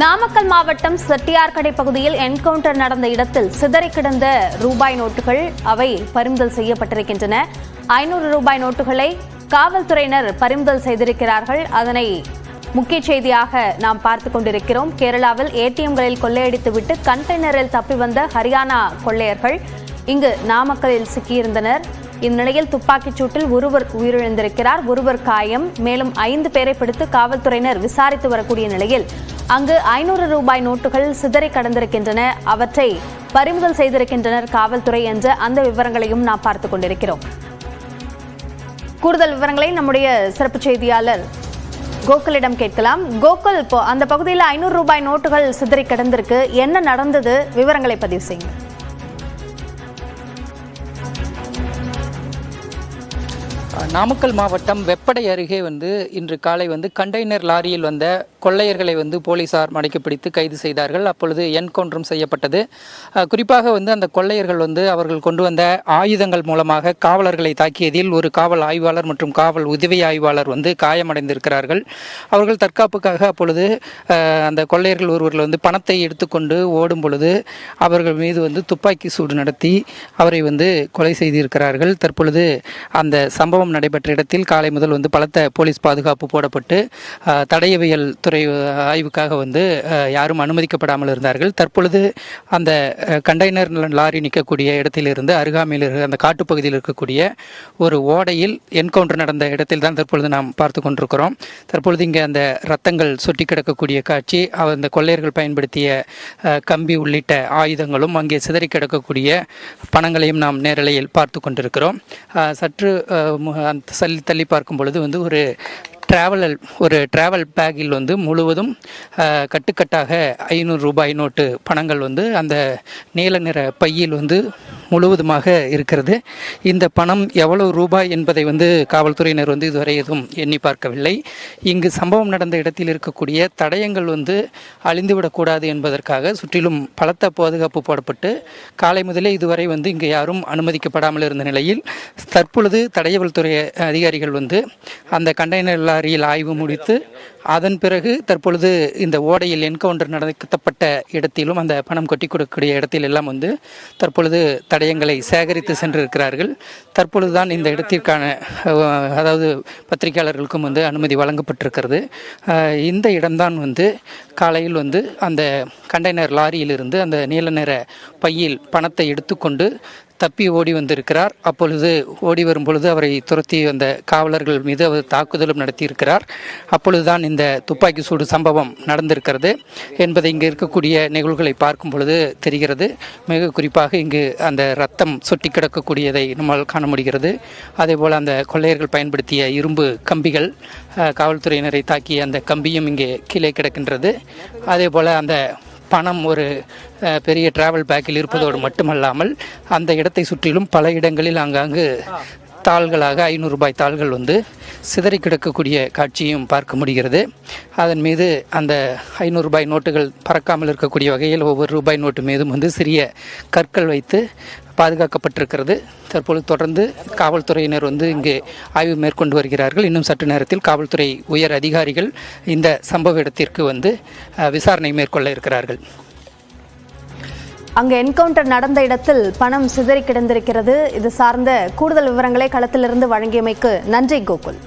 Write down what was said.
நாமக்கல் மாவட்டம் செட்டியார்கடை பகுதியில் என்கவுண்டர் நடந்த இடத்தில் சிதறி கிடந்த ரூபாய் நோட்டுகள் அவை பறிமுதல் செய்யப்பட்டிருக்கின்றன. 500 ரூபாய் நோட்டுகளை காவல்துறையினர் பறிமுதல் செய்திருக்கிறார்கள். அதனை முக்கிய செய்தியாக நாம் பார்த்துக் கொண்டிருக்கிறோம். கேரளாவில் ஏடிஎம்களில் கொள்ளையடித்துவிட்டு கண்டெய்னரில் தப்பி வந்த ஹரியானா கொள்ளையர்கள் இங்கு நாமக்கலில் சிக்கியிருந்தனர். இந்நிலையில் துப்பாக்கிச் சூட்டில் ஒருவர் உயிரிழந்திருக்கிறார், ஒருவர் காயம். மேலும் 5 பேரை பிடித்து காவல்துறையினர் விசாரித்து வரக்கூடிய நிலையில் அங்கு 500 ரூபாய் நோட்டுகள் சிதறி கடந்திருக்கின்றன. அவற்றை பறிமுதல் செய்திருக்கின்றனர் காவல்துறை என்ற அந்த விவரங்களையும் நாம் பார்த்துக் கொண்டிருக்கிறோம். கூடுதல் விவரங்களை நம்முடைய சிறப்பு செய்தியாளர் கோகுலிடம் கேட்கலாம். கோகுல், இப்போ அந்த பகுதியில் 500 ரூபாய் நோட்டுகள் சிதறி கிடந்திருக்கு, என்ன நடந்தது? விவரங்களை பதிவு செய்யுங்க. நாமக்கல் மாவட்டம் வெப்படை அருகே இன்று காலை கண்டெய்னர் லாரியில் வந்த கொள்ளையர்களை போலீசார் மடக்கிப்பிடித்து கைது செய்தார்கள். அப்பொழுது என்கவுண்டரும் செய்யப்பட்டது. குறிப்பாக அந்த கொள்ளையர்கள் அவர்கள் கொண்டு வந்த ஆயுதங்கள் மூலமாக காவலர்களை தாக்கியதில் ஒரு காவல் ஆய்வாளர் மற்றும் காவல் உதவி ஆய்வாளர் காயமடைந்திருக்கிறார்கள். அவர்கள் தற்காப்புக்காக அப்பொழுது அந்த கொள்ளையர்கள் ஒருவர்கள் பணத்தை எடுத்துக்கொண்டு ஓடும் பொழுது அவர்கள் மீது துப்பாக்கி சூடு நடத்தி அவரை கொலை செய்திருக்கிறார்கள். தற்பொழுது அந்த சம்பவம் நடைபெற்ற இடத்தில் காலை முதல் பலத்த போலீஸ் பாதுகாப்பு போடப்பட்டு தடயவியல் துறை ஆய்வுக்காக யாரும் அனுமதிக்கப்படாமல் இருந்தார்கள். தற்பொழுது அந்த கண்டெய்னர் லாரி நிற்கக்கூடிய இடத்திலிருந்து அருகாமையில் அந்த காட்டுப்பகுதியில் இருக்கக்கூடிய ஒரு ஓடையில் என்கவுண்டர் நடந்த இடத்தில் தான் தற்பொழுது நாம் பார்த்து கொண்டிருக்கிறோம். தற்பொழுது இங்கே அந்த ரத்தங்கள் சொட்டி கிடக்கக்கூடிய காட்சி, அந்த கொள்ளையர்கள் பயன்படுத்திய கம்பி உள்ளிட்ட ஆயுதங்களும் அங்கே சிதறி கிடக்கக்கூடிய பணங்களையும் நாம் நேரலையில் பார்த்து கொண்டிருக்கிறோம். சற்று தள்ளி பார்க்கும் பொழுது ஒரு டிராவல் பேக்கில் முழுவதும் கட்டுக்கட்டாக 500 ரூபாய் நோட்டு பணங்கள் அந்த நீல நிற பையில் முழுவதுமாக இருக்கிறது. இந்த பணம் எவ்வளவு ரூபாய் என்பதை காவல்துறையினர் இதுவரை எதுவும் எண்ணி பார்க்கவில்லை. இங்கு சம்பவம் நடந்த இடத்தில் இருக்கக்கூடிய தடயங்கள் அழிந்துவிடக்கூடாது என்பதற்காக சுற்றிலும் பலத்த பாதுகாப்பு போடப்பட்டு காலை முதலே இதுவரை இங்கு யாரும் அனுமதிக்கப்படாமல் இருந்த நிலையில் தற்பொழுது தடயவியல் துறை அதிகாரிகள் அந்த கண்டெய்னர் லாரியில் ஆய்வு முடித்து அதன் பிறகு தற்பொழுது இந்த ஓடையில் என்கவுண்டர் நடத்தப்பட்ட இடத்திலும் அந்த பணம் கொட்டி கொடுக்கக்கூடிய இடத்தில் எல்லாம் தற்பொழுது தடயங்களை சேகரித்து சென்றிருக்கிறார்கள். தற்பொழுதுதான் இந்த இடத்திற்கான அதாவது பத்திரிகையாளர்களுக்கும் அனுமதி வழங்கப்பட்டிருக்கிறது. இந்த இடம்தான் காலையில் அந்த கண்டெய்னர் லாரியிலிருந்து அந்த நீல நிற பையில் பணத்தை எடுத்துக்கொண்டு தப்பி ஓடி வந்திருக்கிறார். அப்பொழுது ஓடி வரும் பொழுது அவரை துரத்தி வந்த காவலர்கள் மீது அவர் தாக்குதலும் நடத்தியிருக்கிறார். அப்பொழுதுதான் இந்த துப்பாக்கி சூடு சம்பவம் நடந்திருக்கிறது என்பதை இங்கு இருக்கக்கூடிய நிகழ்வுகளை பார்க்கும் பொழுது தெரிகிறது. மிக குறிப்பாக இங்கு அந்த ரத்தம் சொட்டி கிடக்கக்கூடியதை நம்மால் காண முடிகிறது. அதே போல் அந்த கொள்ளையர்கள் பயன்படுத்திய இரும்பு கம்பிகள், காவல்துறையினரை தாக்கிய அந்த கம்பியும் இங்கே கீழே கிடக்கின்றது. அதே போல் அந்த பணம் ஒரு பெரிய டிராவல் பேக்கில் இருப்பதோடு மட்டுமல்லாமல் அந்த இடத்தை சுற்றிலும் பல இடங்களில் ஆங்காங்கு தாள்களாக 500 ரூபாய் தாள்கள் சிதறி கிடக்கக்கூடிய காட்சியும் பார்க்க முடிகிறது. அதன் மீது அந்த 500 ரூபாய் நோட்டுகள் பறக்காமல் இருக்கக்கூடிய வகையில் ஒவ்வொரு ரூபாய் நோட்டு மீதும் சிறிய கற்கள் வைத்து பாதுகாக்கப்பட்டிருக்கிறது. தற்பொழுது தொடர்ந்து காவல்துறையினர் இங்கு ஆய்வு மேற்கொண்டு வருகிறார்கள். இன்னும் சற்று நேரத்தில் காவல்துறை உயர் அதிகாரிகள் இந்த சம்பவ இடத்திற்கு விசாரணை மேற்கொள்ள இருக்கிறார்கள். அங்கு என்கவுண்டர் நடந்த இடத்தில் பணம் சிதறி கிடந்திருக்கிறது. இது சார்ந்த கூடுதல் விவரங்களை களத்திலிருந்து வழங்கியமைக்கு நன்றி கோகுல்.